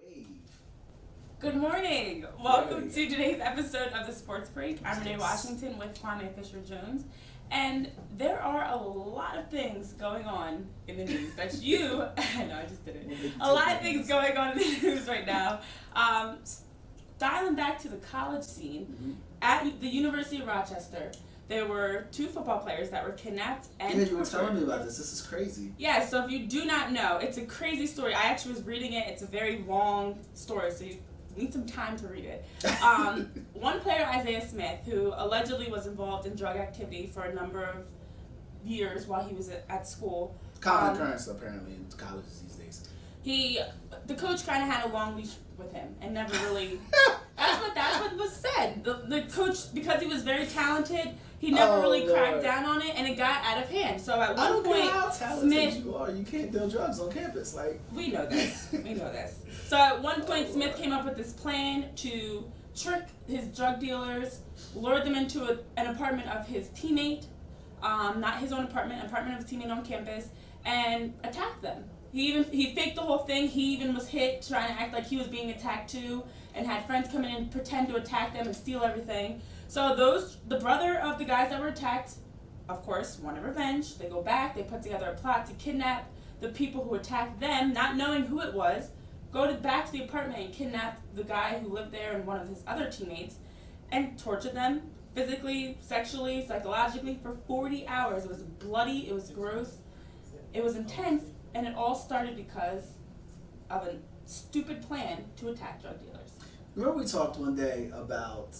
Wave. Good morning. Welcome to today's episode of the Sports Break. I'm Renee Washington with Kwame Fisher-Jones. And there are a lot of things going on in the news that you, I know I just did it, a lot of things going on in the news right now. Dialing back to the college scene, at the University of Rochester, there were two football players that were kidnapped and tortured. You were telling me about this. This is crazy. Yeah, so if you do not know, it's a crazy story. I actually was reading it. It's a very long story, so you need some time to read it. One player, Isaiah Smith, who allegedly was involved in drug activity for a number of years while he was at school. Common occurrence, apparently, in colleges these days. The coach kind of had a long leash with him and never really... That's what was said. The coach, because he was very talented, he never really cracked down on it, and it got out of hand. So at one point, how talented Smith, you are. You can't deal drugs on campus, we know this. So at one point, Smith came up with this plan to trick his drug dealers, lure them into an apartment of his teammate, not his own apartment of his teammate on campus, and attack them. He faked the whole thing. He even was hit trying to act like he was being attacked too, and had friends come in and pretend to attack them and steal everything. So the brother of the guys that were attacked, of course, wanted revenge. They go back, they put together a plot to kidnap the people who attacked them, not knowing who it was, back to the apartment and kidnap the guy who lived there and one of his other teammates, and torture them physically, sexually, psychologically for 40 hours. It was bloody, it was gross, it was intense, and it all started because of a stupid plan to attack drug dealers. Remember we talked one day about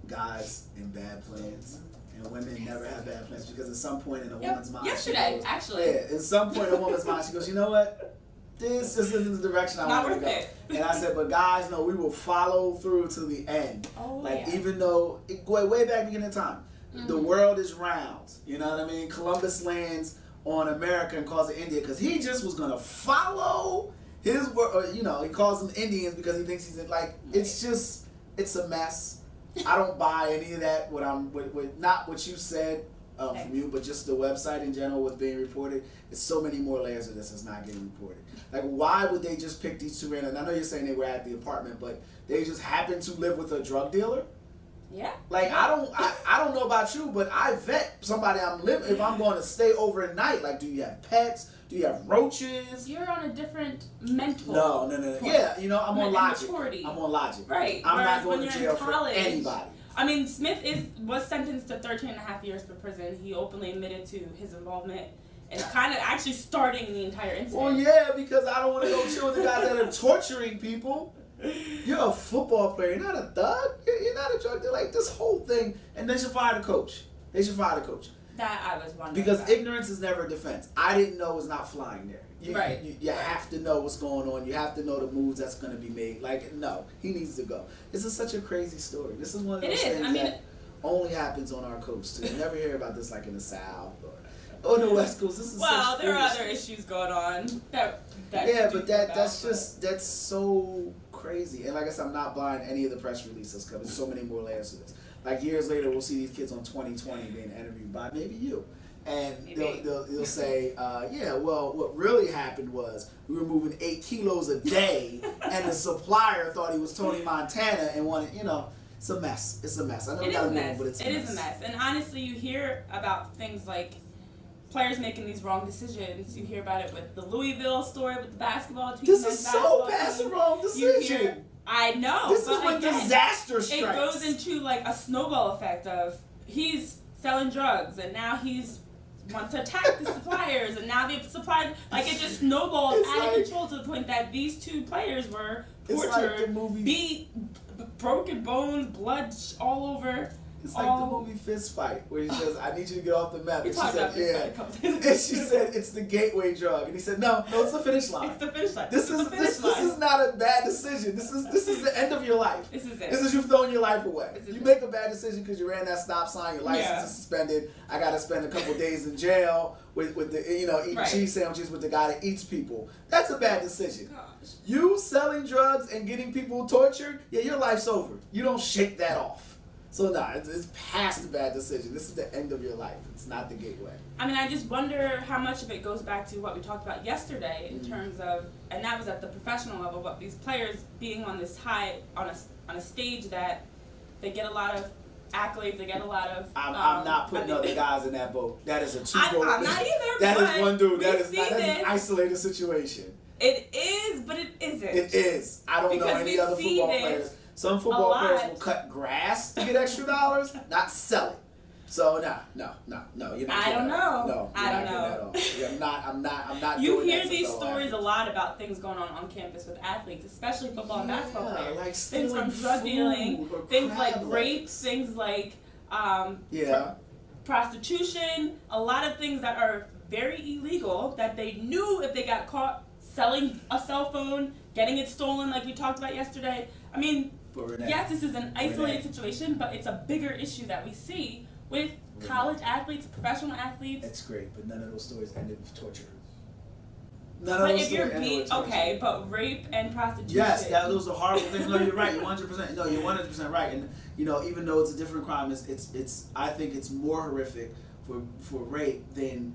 guys and bad plans, and women never have bad plans because at some point in a woman's mind, yesterday, actually. Yeah, at some point in a woman's mind, she goes, you know what? This isn't the direction I want to go. And I said, but guys, no, we will follow through to the end. Even though, way back beginning of time, the world is round. You know what I mean? Columbus lands on America and calls it India because he just was going to follow his word. He calls them Indians because he thinks he's it's a mess. I don't buy any of that. Not what you said from you, but just the website in general, what's being reported. There's so many more layers of this that's not getting reported. Like, why would they just pick these two random? I know you're saying they were at the apartment, but they just happened to live with a drug dealer. Yeah. I don't know about you, but I vet somebody I'm living. If I'm going to stay overnight, like, do you have pets? Do you have roaches? You're on a different mental. No. Point. Yeah, I'm on logic. Maturity. I'm on logic. Right. I'm Whereas not going to jail for anybody. I mean, Smith was sentenced to 13 and a half years for prison. He openly admitted to his involvement and kind of actually starting the entire incident. Well, yeah, because I don't want to go chill with the guys that are torturing people. You're a football player. You're not a thug. You're not a drug dealer. Like, this whole thing. And they should fire the coach. That I was wondering because about. Ignorance is never a defense. I didn't know it's not flying there. You have to know what's going on. You have to know the moves that's going to be made. Like, no, he needs to go. This is such a crazy story. This is one of those things that only happens on our coast. You never hear about this like in the South or the West Coast. This is there are other issues going on. That's so crazy. And like I said, I'm not buying any of the press releases because there's so many more layers to this. Like, years later, we'll see these kids on 2020 being interviewed by maybe you. And they'll say, what really happened was we were moving 8 kilos a day, and the supplier thought he was Tony Montana and wanted, it's a mess. It's a mess. I know we got to move on, but it's a mess. It is a mess. And honestly, you hear about things like players making these wrong decisions. You hear about it with the Louisville story with the basketball team. This is so past the wrong decision. I know. This is when disaster strikes. It goes into like a snowball effect of he's selling drugs and now he's wants to attack the suppliers and now the suppliers, like, it just snowballs out of control to the point that these two players were tortured, beat, broken bones, blood all over. It's like the movie Fist Fight, where he says, I need you to get off the map. And she said, and she said, it's the gateway drug. And he said, no, it's the finish line. It's the finish line. This is not a bad decision. This is the end of your life. This is it. This is you throwing your life away. You make a bad decision because you ran that stop sign, your license is suspended. I got to spend a couple days in jail with the, eating cheese sandwiches with the guy that eats people. That's a bad decision. Gosh. You selling drugs and getting people tortured, your life's over. You don't shake that off. So it's past the bad decision. This is the end of your life. It's not the gateway. I mean, I just wonder how much of it goes back to what we talked about yesterday in terms of, and that was at the professional level, but these players being on this high, on a stage that they get a lot of accolades, they get a lot of... I'm not putting other guys in that boat. That is a two-boat. I'm not either, That is one dude. That's an isolated situation. It is, but it isn't. It is. I don't know any other football players. Some football players will cut grass to get extra dollars, not sell it. So no, you're not. I don't know. No, I don't know. I'm not. You hear these stories a lot about things going on campus with athletes, especially football and basketball players. Like things from drug dealing, things like rape, things like prostitution. A lot of things that are very illegal that they knew if they got caught selling a cell phone, getting it stolen, like we talked about yesterday. I mean, Renee, yes, this is an isolated situation, but it's a bigger issue that we see with college athletes, professional athletes. It's great, but none of those stories ended with torture. But if you're okay, but rape and prostitution. Yes, those are horrible things. No, you're right. You're 100%. No, you're 100% right. And even though it's a different crime, it's I think it's more horrific for rape than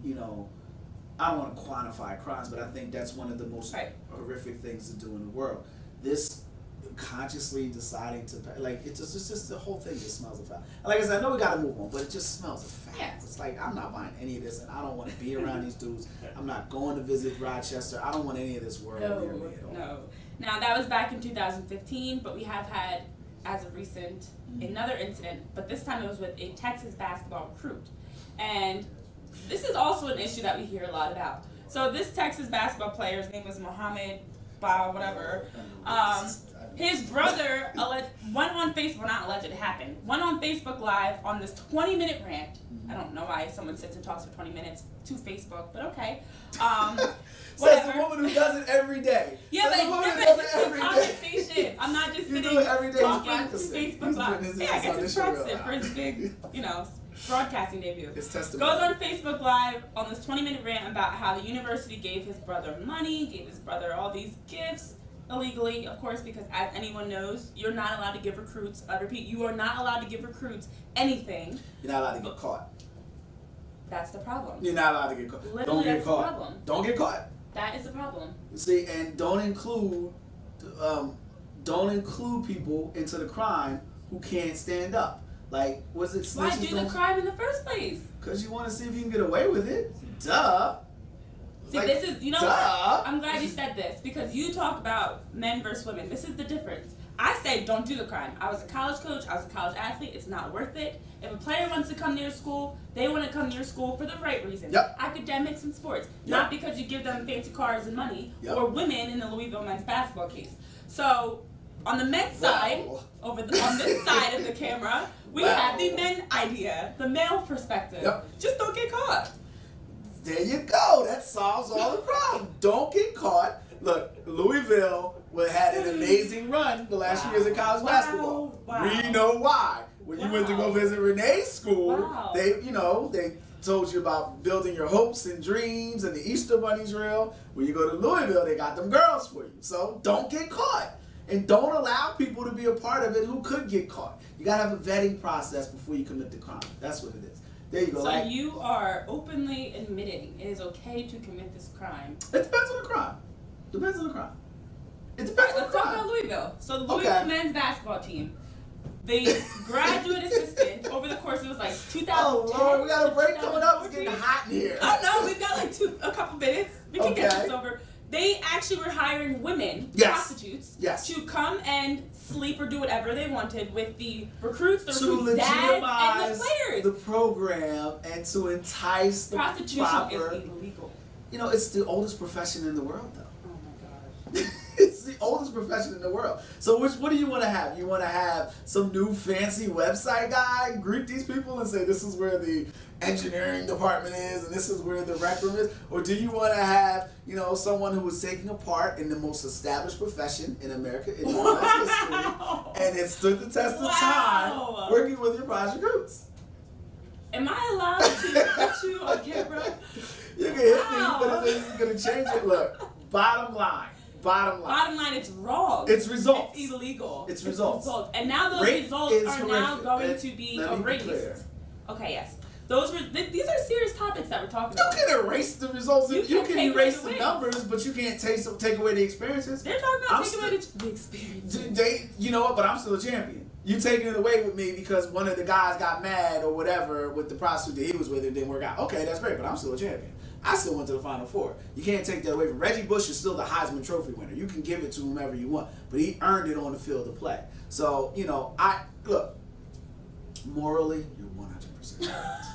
I don't want to quantify crimes, but I think that's one of the most horrific things to do in the world. This consciously deciding to it's just the whole thing just smells of foul. Like I said, I know we got to move on, but it just smells of foul. Yes. It's like I'm not buying any of this, and I don't want to be around these dudes. I'm not going to visit Rochester. I don't want any of this world near me at all. No. Now that was back in 2015, but we have had, as of recent, another incident, but this time it was with a Texas basketball recruit, and this is also an issue that we hear a lot about. So this Texas basketball player's name was Mohammed Ba, whatever. His brother went on Facebook, not alleged, it happened, went on Facebook Live on this 20-minute rant. I don't know why someone sits and talks for 20 minutes to Facebook, but okay. Says the woman who does it every day. Yeah, but it's a conversation. I'm not just sitting talking to Facebook Live. Yeah, I guess it's practicing for his big, broadcasting debut. His testimony. Goes on Facebook Live on this 20-minute rant about how the university gave his brother money, gave his brother all these gifts, illegally, of course, because as anyone knows, you're not allowed to give recruits, I repeat, you are not allowed to give recruits anything. You're not allowed to get caught. That's the problem. You're not allowed to get caught. Literally, don't get that's caught. The problem. Don't get caught. That is the problem. See, and don't include people into the crime who can't stand up. Like, was it? Why do the crime in the first place? Because you want to see if you can get away with it. Duh. See, this is, what? I'm glad you said this, because you talk about men versus women. This is the difference. I say don't do the crime. I was a college coach. I was a college athlete. It's not worth it. If a player wants to come to your school, they want to come to your school for the right reasons. Yep. Academics and sports. Yep. Not because you give them fancy cars and money, yep. or women in the Louisville men's basketball case. So, on the men's side, on this side of the camera, we have the men idea, the male perspective. Yep. Just don't get caught. There you go. That solves all the problems. Don't get caught. Look, Louisville had an amazing run the last few years of college basketball. Wow. We know why. When you went to go visit Renee's school, they told you about building your hopes and dreams and the Easter Bunny drill. When you go to Louisville, they got them girls for you. So don't get caught. And don't allow people to be a part of it who could get caught. You got to have a vetting process before you commit the crime. That's what it is. There you go. So you are openly admitting it is okay to commit this crime. It depends on the crime. It depends on the crime. Let's talk about Louisville. So the Louisville men's basketball team, the graduate assistant, over the course, it was like 2010. Oh Lord, we got a break coming up. It's getting hot in here. Oh no, we've got like a couple minutes. We can get this over. They actually were hiring women, prostitutes, to come and sleep or do whatever they wanted with the recruits, the recruits' dads, and the players. The program and to entice the prostitution proper. Is illegal. It's the oldest profession in the world, though. Oh my gosh. It's the oldest profession in the world. So what do you want to have? You want to have some new fancy website guy greet these people and say this is where the engineering department is and this is where the rec room is? Or do you want to have, someone who is taking a part in the most established profession in America in U.S. history and it stood the test of time working with your project recruits? Am I allowed to put you on camera? You can hit me, but it's going to change it. Look, bottom line. Bottom line. Bottom line, it's wrong. It's results. It's illegal. It's results. And now those Rape results are horrific. now going to be erased. Okay, yes. These are serious topics that we're talking about. You can erase the results. You can erase the wins. numbers, but you can't take away the experiences. They're talking about taking away the experiences. You know what? But I'm still a champion. You taking it away with me because one of the guys got mad or whatever with the prostitute that he was with and didn't work out. Okay, that's great, but I'm still a champion. I still went to the Final Four. You can't take that away from Reggie Bush is still the Heisman Trophy winner. You can give it to whomever you want, but he earned it on the field of play. So, look, morally, you're 100% right.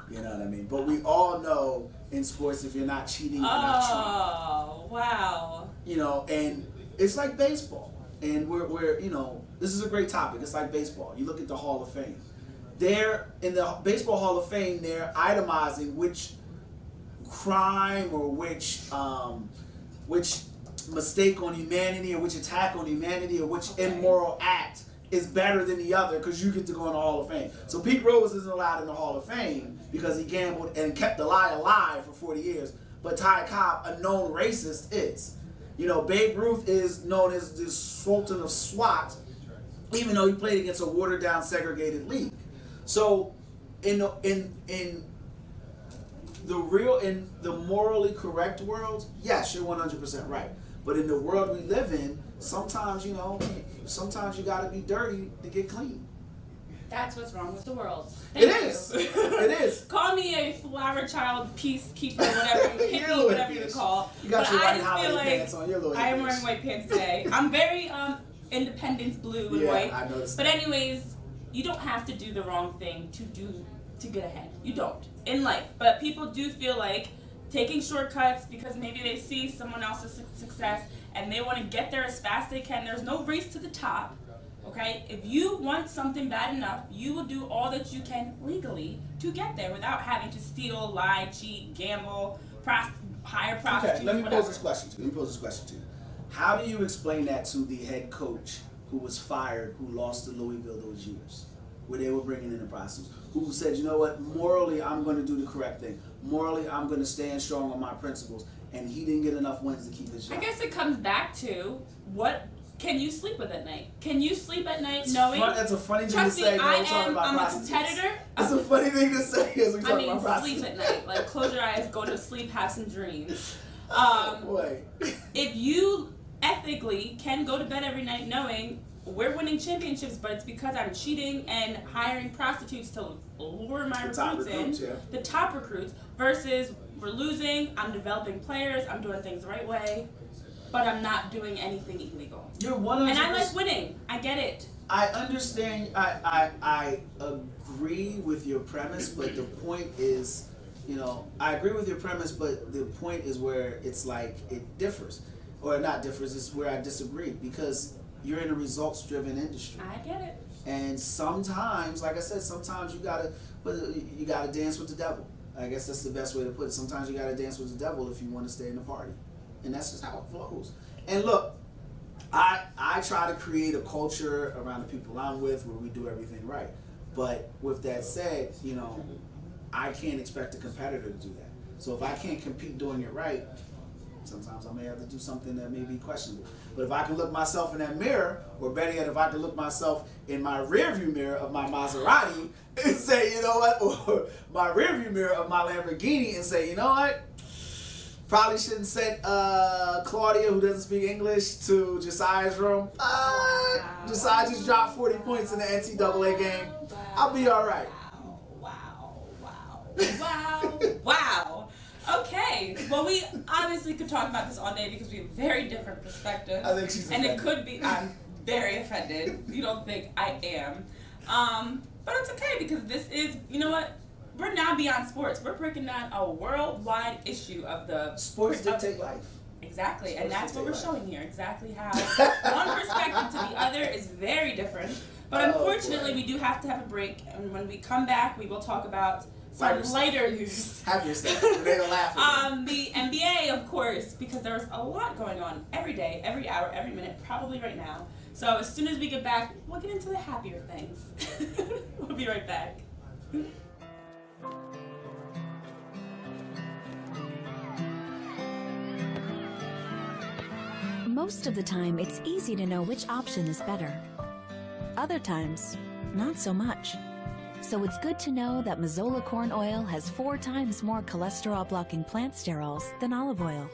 You know what I mean? But we all know in sports, if you're not cheating, you're not cheating. Oh, wow. And it's like baseball. And we're this is a great topic. It's like baseball. You look at the Hall of Fame. They're in the Baseball Hall of Fame, they're itemizing which crime or which mistake on humanity or which attack on humanity or which immoral act is better than the other because you get to go in the Hall of Fame. So Pete Rose isn't allowed in the Hall of Fame because he gambled and kept the lie alive for 40 years. But Ty Cobb, a known racist, is. Babe Ruth is known as the Sultan of SWAT, even though he played against a watered-down, segregated league. So, in the morally correct world, yes, you're 100% right. But in the world we live in, sometimes you got to be dirty to get clean. That's what's wrong with the world. It is. Call me a flower child, peacekeeper, whatever, hippie, whatever you call. You got your white holiday pants on. Your little I am wearing white pants today. I'm very Independence blue and white. I noticed. But anyways, you don't have to do the wrong thing to get ahead. You don't in life. But people do feel like taking shortcuts because maybe they see someone else's success and they want to get there as fast as they can. There's no race to the top. Okay, if you want something bad enough, you will do all that you can legally to get there without having to steal, lie, cheat, gamble, hire prostitutes. Okay, let me pose this question to you. How do you explain that to the head coach who was fired, who lost to Louisville those years, where they were bringing in the prostitutes, who said, you know what, morally I'm going to do the correct thing. Morally I'm going to stand strong on my principles, and he didn't get enough wins to keep his job. I guess it comes back to what. Can you sleep with at night? Can you sleep at night knowing? That's a funny thing to say. I'm a competitor. It's a funny thing to say as we talk about prostitutes. Sleep at night. Like, close your eyes, go to sleep, have some dreams. Boy. If you ethically can go to bed every night knowing we're winning championships, but it's because I'm cheating and hiring prostitutes to lure my recruits in, the top recruits, versus we're losing, I'm developing players, I'm doing things the right way, but I'm not doing anything illegal. You're 100%. And I like winning. I get it. I understand. I agree with your premise, but the point is, I agree with your premise, but the point is where it's like it differs, or not differs. It's where I disagree because you're in a results-driven industry. I get it. And sometimes, like I said, sometimes you gotta dance with the devil. I guess that's the best way to put it. Sometimes you gotta dance with the devil if you want to stay in the party. And that's just how it flows. And look, I try to create a culture around the people I'm with where we do everything right. But with that said, I can't expect a competitor to do that. So if I can't compete doing it right, sometimes I may have to do something that may be questionable. But if I can look myself in that mirror, or better yet, if I can look myself in my rearview mirror of my Maserati and say, you know what, or my rearview mirror of my Lamborghini and say, you know what, probably shouldn't send Claudia, who doesn't speak English, to Josiah's room. Josiah just dropped 40 points in the NCAA game. I'll be all right. Wow. Okay. Well, we obviously could talk about this all day because we have very different perspectives. I think she's offended. And it could be, I'm very offended. You don't think I am. But it's okay because this is, you know what? We're now beyond sports. We're breaking down a worldwide issue of the... Sports dictate life. Exactly. And that's what we're showing here. Exactly how one perspective to the other is very different. But unfortunately, we do have to have a break. And when we come back, we will talk about some lighter news. Have yourself. They're laughing. The NBA, of course, because there's a lot going on every day, every hour, every minute, probably right now. So as soon as we get back, we'll get into the happier things. We'll be right back. Most of the time, it's easy to know which option is better. Other times, not so much. So it's good to know that Mazola corn oil has 4 times more cholesterol-blocking plant sterols than olive oil.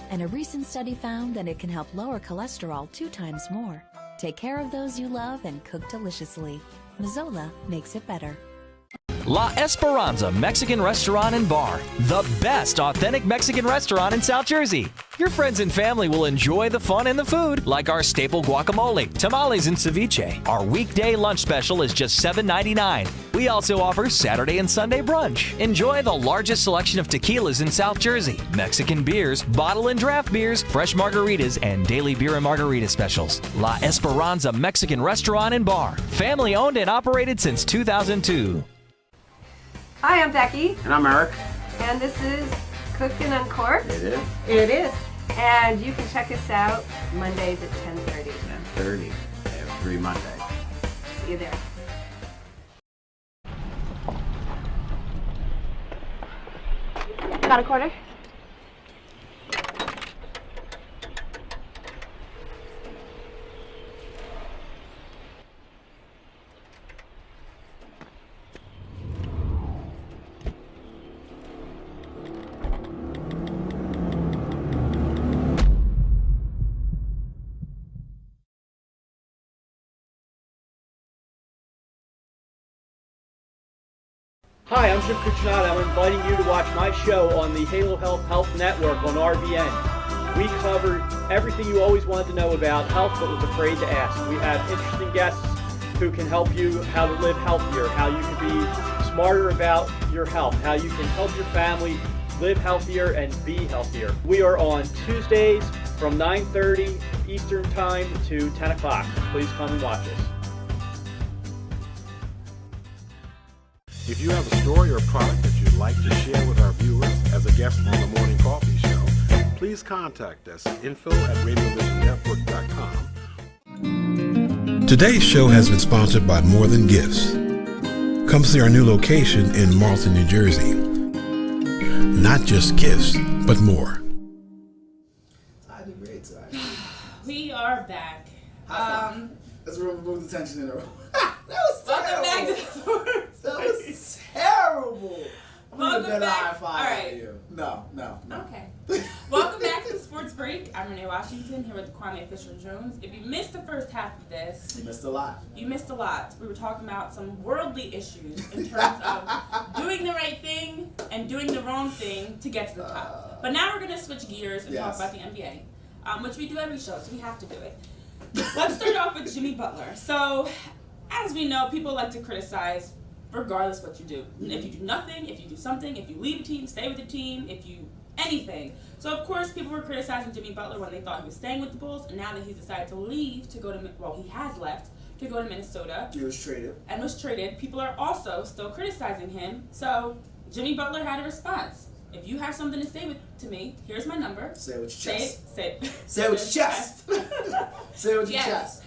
And a recent study found that it can help lower cholesterol 2 times more. Take care of those you love and cook deliciously. Mazola makes it better. La Esperanza Mexican Restaurant and Bar, the best authentic Mexican restaurant in South Jersey. Your friends and family will enjoy the fun and the food, like our staple guacamole, tamales, and ceviche. Our weekday lunch special is just $7.99. We also offer Saturday and Sunday brunch. Enjoy the largest selection of tequilas in South Jersey, Mexican beers, bottle and draft beers, fresh margaritas, and daily beer and margarita specials. La Esperanza Mexican Restaurant and Bar, family owned and operated since 2002. Hi, I'm Becky. And I'm Eric. And this is Cookin' Uncorked. It is. It is. And you can check us out Mondays at 10:30. 10:30 every Monday. See you there. Got a quarter? Hi, I'm Jim Cucinato. I'm inviting you to watch my show on the Halo Health Network on RBN. We cover everything you always wanted to know about health but was afraid to ask. We have interesting guests who can help you how to live healthier, how you can be smarter about your health, how you can help your family live healthier and be healthier. We are on Tuesdays from 9:30 Eastern Time to 10 o'clock. Please come and watch us. If you have a story or product that you'd like to share with our viewers as a guest on the Morning Coffee Show, please contact us at info@radiovisionnetwork.com. Today's show has been sponsored by More Than Gifts. Come see our new location in Marlton, New Jersey. Not just gifts, but more. I did great tonight. We are back. Let's remove the tension in the room. That was Welcome back terrible. to the Sports. That was terrible. I'm gonna Welcome bet back. I find All right. you. No. Okay. Welcome back to the Sports Break. I'm Renee Washington here with Kwame Fisher-Jones. If you missed the first half of this, You missed a lot. you missed a lot. We were talking about some worldly issues in terms of doing the right thing and doing the wrong thing to get to the top. But now we're going to switch gears and talk about the NBA, which we do every show, so we have to do it. Let's start off with Jimmy Butler. So, as we know, people like to criticize regardless what you do. If you do nothing, if you do something, if you leave a team, stay with the team, if you anything. So of course people were criticizing Jimmy Butler when they thought he was staying with the Bulls, and now that he's decided to leave to go to, well, he has left to go to Minnesota. He was traded. And was traded. People are also still criticizing him. So Jimmy Butler had a response. If you have something to say to me, here's my number. Say it with your chest. Say it with your chest. Say it with your chest.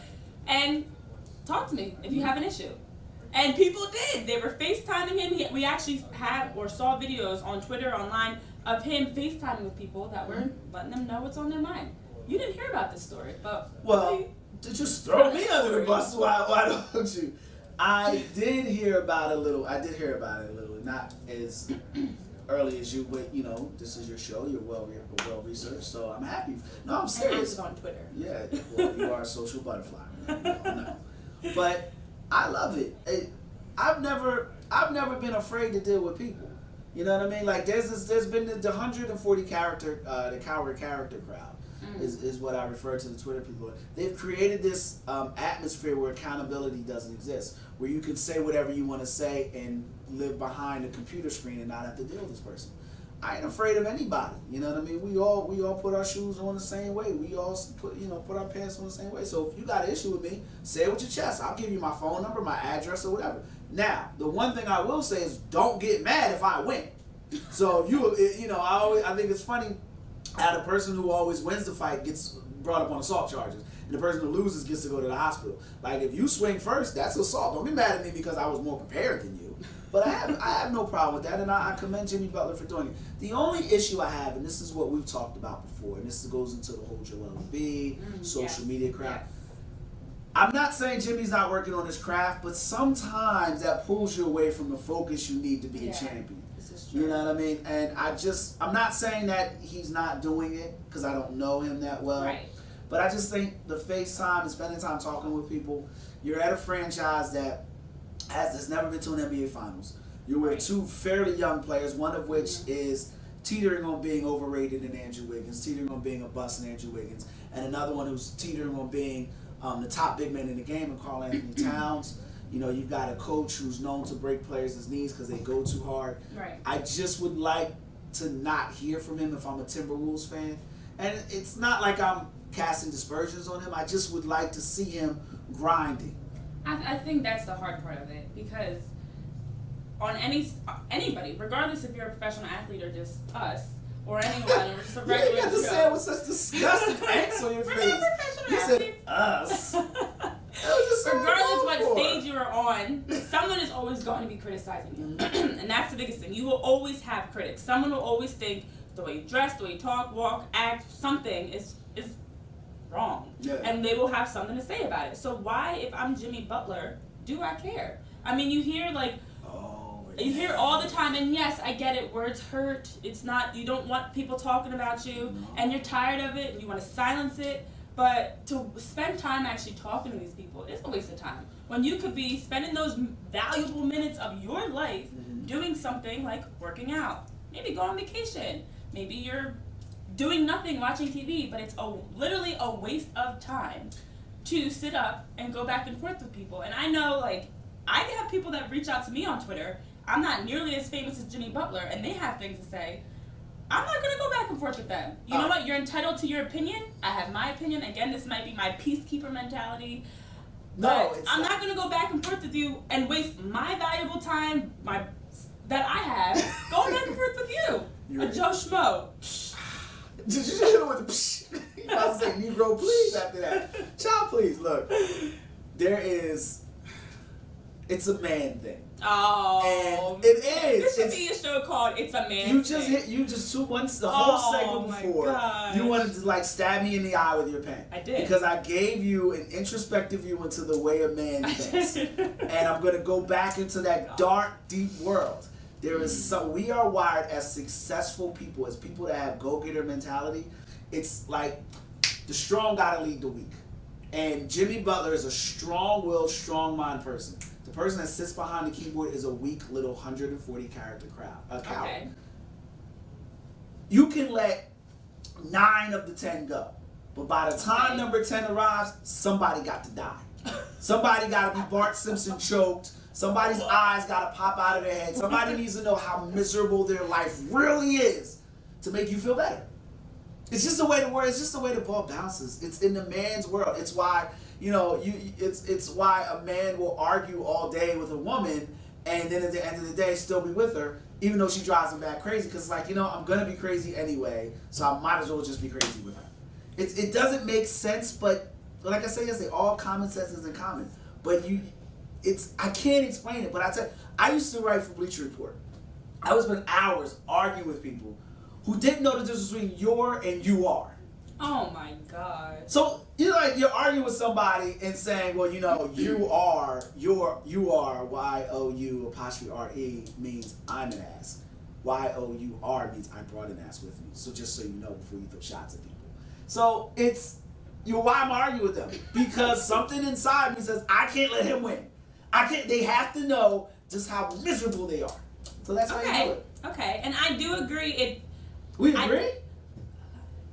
And talk to me if you have an issue. And people did. They were FaceTiming him. We actually had or saw videos on Twitter, online, of him FaceTiming with people that were letting them know what's on their mind. You didn't hear about this story, but... Well, just throw me under the bus. Why don't you? I did hear about it a little. Not as early as you, but you know, this is your show. You're well researched, so I'm happy. No, I'm serious. I'm active on Twitter. Yeah, well, you are a social butterfly. No. But I love it. I've never been afraid to deal with people. You know what I mean? Like there's been the 140 character, the coward character crowd. Is what I refer to the Twitter people. They've created this atmosphere where accountability doesn't exist, where you can say whatever you want to say and live behind a computer screen and not have to deal with this person. I ain't afraid of anybody. You know what I mean? We all put our shoes on the same way. We all put our pants on the same way. So if you got an issue with me, say it with your chest. I'll give you my phone number, my address, or whatever. Now, the one thing I will say is don't get mad if I win. So if I think it's funny. how the person who always wins the fight gets brought up on assault charges, and the person who loses gets to go to the hospital. Like, if you swing first, that's assault. Don't be mad at me because I was more prepared than you. But I have no problem with that, and I commend Jimmy Butler for doing it. The only issue I have, and this is what we've talked about before, and this goes into the whole Joel Embiid, social media crap. I'm not saying Jimmy's not working on his craft, but sometimes that pulls you away from the focus you need to be a champion. This is true. You know what I mean? And I'm not saying that he's not doing it because I don't know him that well. Right. But I just think the FaceTime and spending time talking with people, you're at a franchise that has never been to an NBA Finals. You're with two fairly young players, one of which is teetering on being overrated in Andrew Wiggins, teetering on being a bust in Andrew Wiggins, and another one who's teetering on being the top big man in the game in Karl Anthony Towns. You know, you've got a coach who's known to break players' knees because they go too hard. Right. I just would like to not hear from him if I'm a Timberwolves fan. And it's not like I'm casting dispersions on him. I just would like to see him grinding. I think that's the hard part of it, because on anybody, regardless if you're a professional athlete or just us, or anyone, or just a regular You got to say it with such disgusting angst on your face. You said us. Regardless what stage you're on, someone is always going to be criticizing you. And that's the biggest thing. You will always have critics. Someone will always think the way you dress, the way you talk, walk, act, something is wrong. Yeah. And they will have something to say about it. So why, if I'm Jimmy Butler, do I care? I mean, you hear you hear all the time, and yes, I get it, words hurt. It's not, you don't want people talking about you, and you're tired of it, and you want to silence it. But to spend time actually talking to these people is a waste of time. When you could be spending those valuable minutes of your life doing something like working out, maybe go on vacation, maybe you're doing nothing, watching TV, but it's literally a waste of time to sit up and go back and forth with people. And I know, like, I have people that reach out to me on Twitter. I'm not nearly as famous as Jimmy Butler, and they have things to say. I'm not going to go back and forth with them. You know what? You're entitled to your opinion. I have my opinion. Again, this might be my peacekeeper mentality. But I'm not going to go back and forth with you and waste my valuable time that I have going back and forth with you. A Joe Schmo. Did you just hit him with the psh? You about to say Negro please after that. Child please. Look, it's a man thing. Oh, and it is. This should be a show called "It's a Man." You just once the whole segment before you wanted to like stab me in the eye with your pen. I did, because I gave you an introspective view into the way a man thinks, and I'm gonna go back into that dark, deep world. We are wired as successful people, as people that have go-getter mentality. It's like the strong gotta lead the weak, and Jimmy Butler is a strong-willed, strong-mind person. The person that sits behind the keyboard is a weak little 140-character coward. Okay. You can let 9 of the 10 go, but by the time number 10 arrives, somebody got to die. Somebody got to be Bart Simpson choked. Somebody's eyes got to pop out of their head. Somebody needs to know how miserable their life really is to make you feel better. It's just the way the world. It's just the way the ball bounces. It's in the man's world. It's why. It's why a man will argue all day with a woman and then at the end of the day still be with her, even though she drives him back crazy, because I'm going to be crazy anyway, so I might as well just be crazy with her. It doesn't make sense, but like I said yesterday, all common sense is in common. But I can't explain it, but I used to write for Bleacher Report. I would spend hours arguing with people who didn't know the difference between your and you are. Oh my God. So you're arguing with somebody and saying, well, you are Y-O-U''re means I'm an ass. Y-O-U-R means I brought an ass with me. So just so you know before you throw shots at people. So why I'm arguing with them? Because something inside me says I can't let him win. They have to know just how miserable they are. So that's how you do it. Okay, and I do agree. We agree?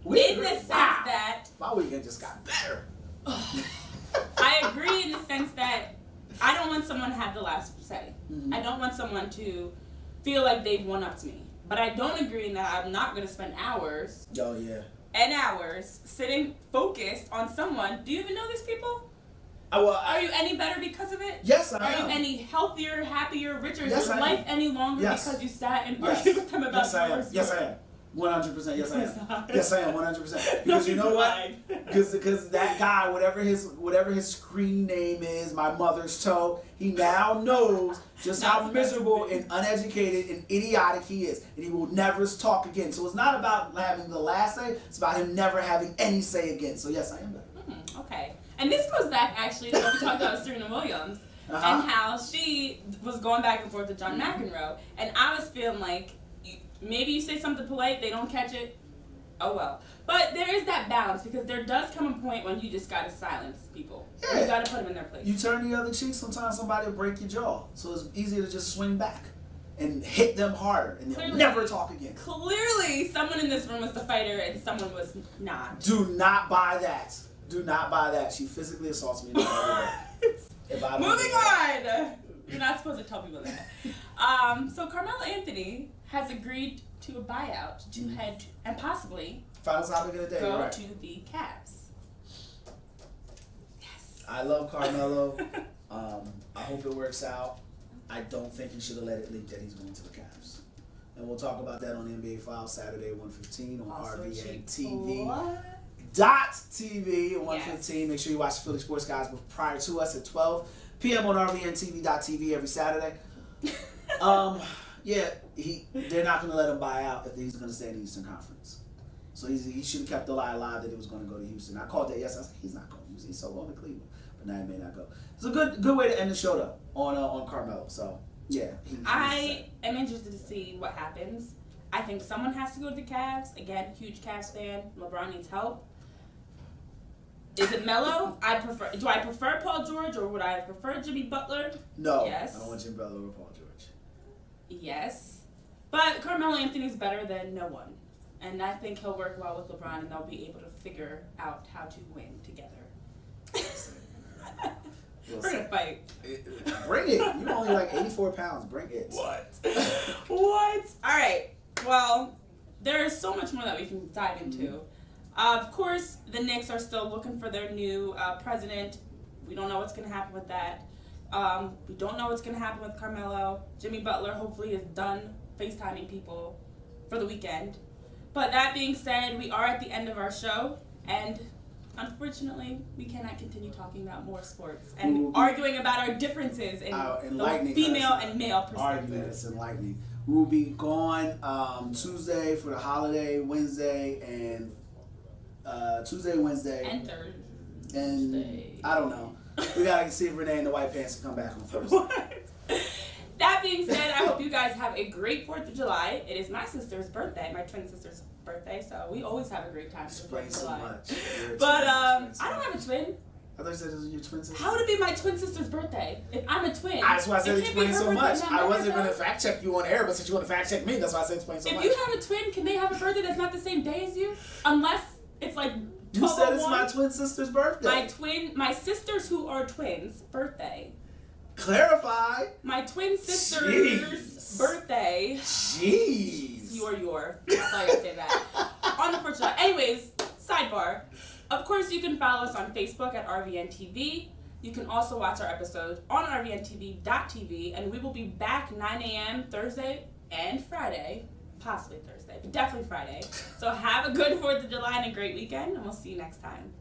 In the sense that my weekend just got better. I agree in the sense that I don't want someone to have the last say. Mm-hmm. I don't want someone to feel like they've won up to me. But I don't agree in that I'm not going to spend hours and hours sitting focused on someone. Do you even know these people? Are you any better because of it? Yes, I am. Are you any healthier, happier, richer? Is your life any longer because you sat and argued with them about Yes, I am. 100%. Yes, I am. Yes, I am. 100%. Because you know what? Because that guy, whatever his screen name is, my mother's toe, he now knows just how miserable and uneducated and idiotic he is, and he will never talk again. So it's not about having the last say; it's about him never having any say again. So yes, I am better. Okay, and this goes back actually to what we talked about Serena Williams and how she was going back and forth with John McEnroe, and I was feeling like. Maybe you say something polite, they don't catch it. Oh well. But there is that balance because there does come a point when you just gotta silence people. Yeah. You gotta put them in their place. You turn the other cheek, sometimes somebody will break your jaw. So it's easier to just swing back and hit them harder and they'll never talk again. Clearly, someone in this room was the fighter and someone was not. Do not buy that. Do not buy that. She physically assaults me. Moving on. You're not supposed to tell people that. So Carmelo Anthony has agreed to a buyout to head and possibly final topic of the day, go to the Cavs. Yes. I love Carmelo. I hope it works out. I don't think he should have let it leak that he's going to the Cavs. And we'll talk about that on the NBA Files Saturday 1:15 on RVN TV. .TV at 1:15. Yes. Make sure you watch the Philly Sports Guys prior to us at 12 p.m. on RVNTV.tv every Saturday. Yeah, they're not going to let him buy out if he's going to stay in the Eastern Conference. So he should have kept the lie alive that he was going to go to Houston. I called that yesterday. I said, he's not going to Houston. He's so going to Cleveland. But now he may not go. It's a good way to end the show, though, on Carmelo. So, yeah. I am interested to see what happens. I think someone has to go to the Cavs. Again, huge Cavs fan. LeBron needs help. Is it Melo? Do I prefer Paul George or would I prefer Jimmy Butler? No. Yes. I don't want Jimmy Butler or Paul George. Yes. But Carmelo Anthony's better than no one. And I think he'll work well with LeBron and they'll be able to figure out how to win together. We're going to fight. Bring it. You're only like 84 pounds. Bring it. What? What? All right. Well, there's so much more that we can dive into. Of course, the Knicks are still looking for their new president. We don't know what's going to happen with that. We don't know what's going to happen with Carmelo. Jimmy Butler hopefully is done FaceTiming people for the weekend. But that being said, we are at the end of our show. And unfortunately, we cannot continue talking about more sports and arguing about our differences in the female and male perspective. Argument is enlightening. We will be gone Tuesday for the holiday, Wednesday, and Wednesday. And Thursday. And I don't know. We gotta see if Renee and the White Pants can come back on Thursday. What? That being said, I hope you guys have a great 4th of July. It is my sister's birthday, my twin sister's birthday, so we always have a great time for the 4th of July. But I don't have a twin. I thought you said it was your twin sister. How would it be my twin sister's birthday if I'm a twin? That's why I said explain so much. I wasn't going to fact check you on air, but since you want to fact check me, that's why I said explain so much. If you have a twin, can they have a birthday that's not the same day as you? Unless it's like 12:01. You said it's my twin sister's birthday. My sisters who are twins' birthday. Clarify. My twin sister's birthday. Jeez. Your. That's why I say that. On the 4th of July. Anyways, sidebar. Of course, you can follow us on Facebook at RVNTV. You can also watch our episode on RVNTV.tv, and we will be back 9 a.m. Thursday and Friday. Possibly Thursday, but definitely Friday. So have a good 4th of July and a great weekend, and we'll see you next time.